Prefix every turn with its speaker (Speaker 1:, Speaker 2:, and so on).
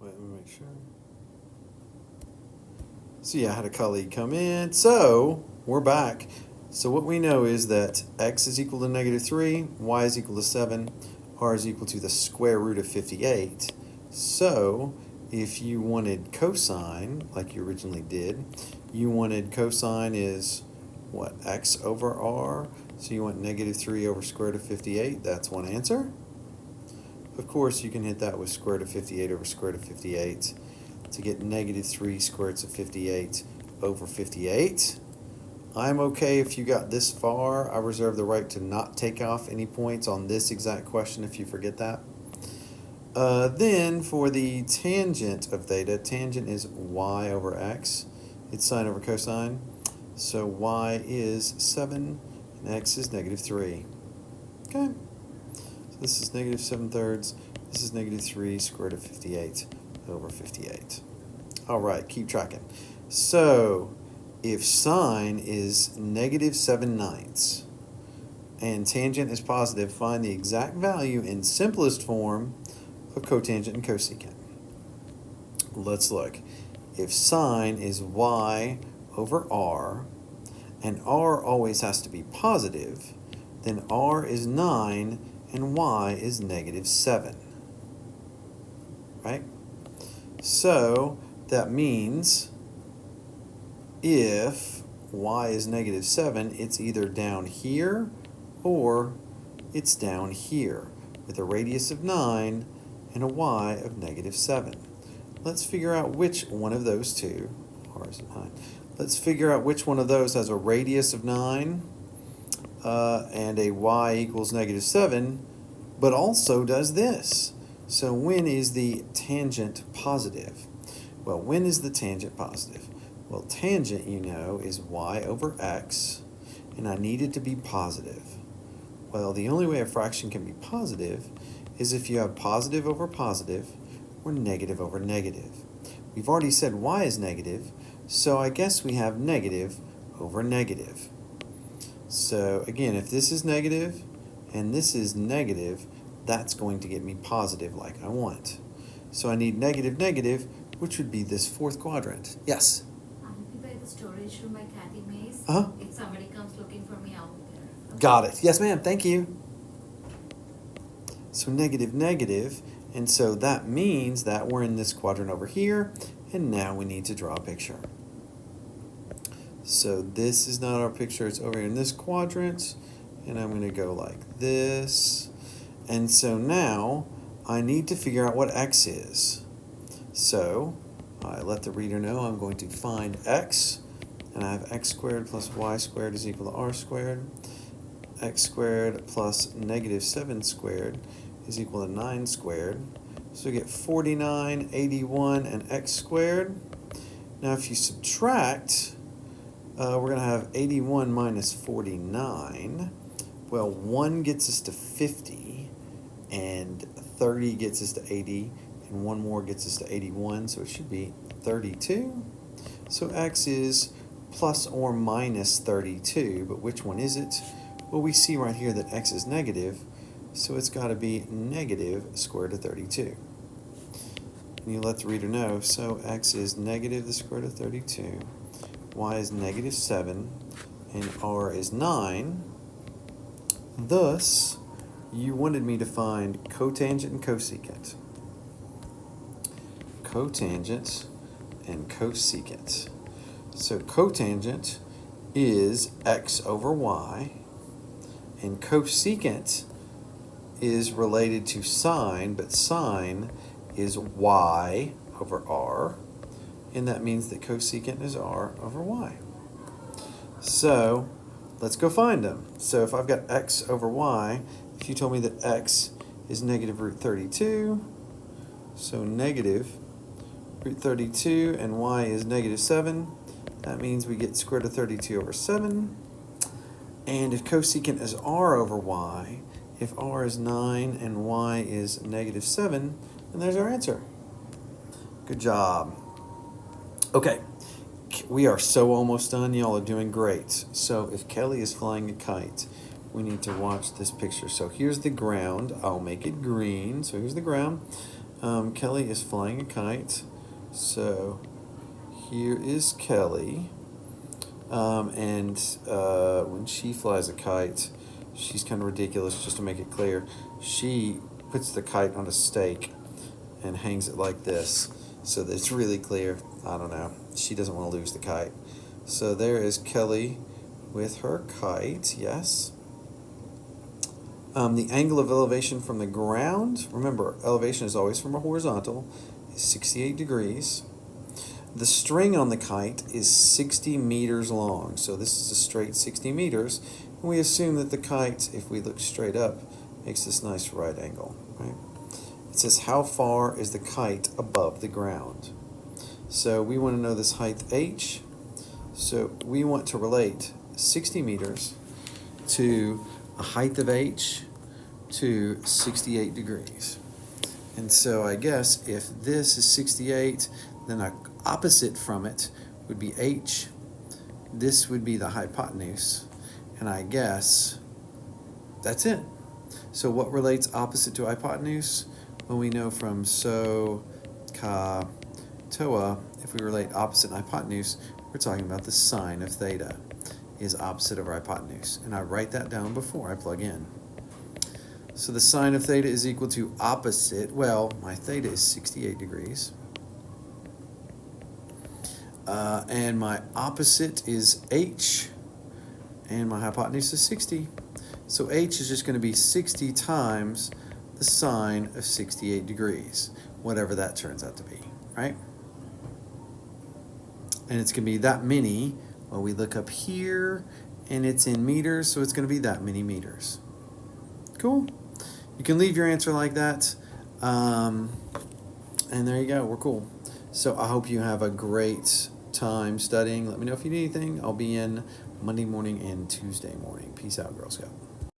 Speaker 1: Wait, let me make sure. So yeah, I had a colleague come in. So we're back. So what we know is that x is equal to -3, y is equal to 7, r is equal to the square root of 58. So if you wanted cosine, like you originally did, you wanted cosine is what, x over r? So you want -3 over square root of 58. That's one answer. Of course, you can hit that with square root of 58 over square root of 58 to get -3 square roots of 58 over 58. I'm okay if you got this far. I reserve the right to not take off any points on this exact question if you forget that. Then for the tangent of theta, tangent is y over x. It's sine over cosine. So y is 7 and x is -3. Okay. So this is -7/3. This is -3 square root of 58 over 58. All right, keep tracking. So if sine is -7/9 and tangent is positive, find the exact value in simplest form of cotangent and cosecant. Let's look. If sine is y over r, and r always has to be positive, then r is 9 and y is -7. Right? So that means if y is -7, it's either down here or it's down here with a radius of 9 and a y of -7. Let's figure out which one of those two, r is 9. Let's figure out which one of those has a radius of 9 and a y equals -7, but also does this. So when is the tangent positive? Well, when is the tangent positive? Well, tangent, you know, is y over x, and I need it to be positive. Well, the only way a fraction can be positive is if you have positive over positive or negative over negative. We've already said y is negative, so I guess we have negative over negative. So again, if this is negative and this is negative, that's going to get me positive like I want. So I need negative, negative, which would be this fourth quadrant. Yes?
Speaker 2: I'll be by the storage room by Kathy Mays.
Speaker 1: Uh-huh.
Speaker 2: If somebody comes looking for me, I'll be there. Okay?
Speaker 1: Got it. Yes, ma'am. Thank you. So negative, negative, and so that means that we're in this quadrant over here, and now we need to draw a picture. So this is not our picture, it's over here in this quadrant, and I'm going to go like this. And so now I need to figure out what x is. So I let the reader know I'm going to find x, and I have x squared plus y squared is equal to r squared. X squared plus -7 squared is equal to 9 squared. So we get 49, 81, and x squared. Now if you subtract, we're going to have 81 minus 49. Well, 1 gets us to 50, and 30 gets us to 80, and 1 more gets us to 81, so it should be 32. So x is plus or minus 32, but which one is it? Well, we see right here that x is negative, so it's got to be negative square root of 32. And you let the reader know, so x is negative the square root of 32, y is -7, and r is 9. Thus, you wanted me to find cotangent and cosecant. Cotangent and cosecant. So cotangent is x over y, and cosecant is related to sine, but sine is y over r, and that means that cosecant is r over y. So let's go find them. So if I've got x over y, if you told me that x is -√32, so -√32 and y is -7, that means we get square root of 32 over 7. And if cosecant is r over y, if r is 9 and y is -7, then there's our answer. Good job. Okay, we are so almost done. Y'all are doing great. So if Kelly is flying a kite, we need to watch this picture. So here's the ground. I'll make it green. So here's the ground. Kelly is flying a kite. So here is Kelly. And when she flies a kite, she's kind of ridiculous, just to make it clear. She puts the kite on a stake and hangs it like this so that it's really clear. I don't know. She doesn't want to lose the kite. So there is Kelly with her kite, yes. The angle of elevation from the ground, remember, elevation is always from a horizontal, is 68 degrees. The string on the kite is 60 meters long, so this is a straight 60 meters. And we assume that the kite, if we look straight up, makes this nice right angle, right? It says, how far is the kite above the ground? So we want to know this height h. So we want to relate 60 meters to a height of h to 68 degrees. And so I guess if this is 68, then a opposite from it would be h. This would be the hypotenuse. And I guess that's it. So what relates opposite to hypotenuse? Well, we know from so, ka, toa, if we relate opposite and hypotenuse, we're talking about the sine of theta is opposite of our hypotenuse. And I write that down before I plug in. So the sine of theta is equal to opposite. Well, my theta is 68 degrees. And my opposite is h. And my hypotenuse is 60. So h is just going to be 60 times the sine of 68 degrees, whatever that turns out to be, right? And it's going to be that many. Well, we look up here, and it's in meters, so it's going to be that many meters. Cool. You can leave your answer like that. And there you go. We're cool. So I hope you have a great time studying. Let me know if you need anything. I'll be in Monday morning and Tuesday morning. Peace out, Girl Scout.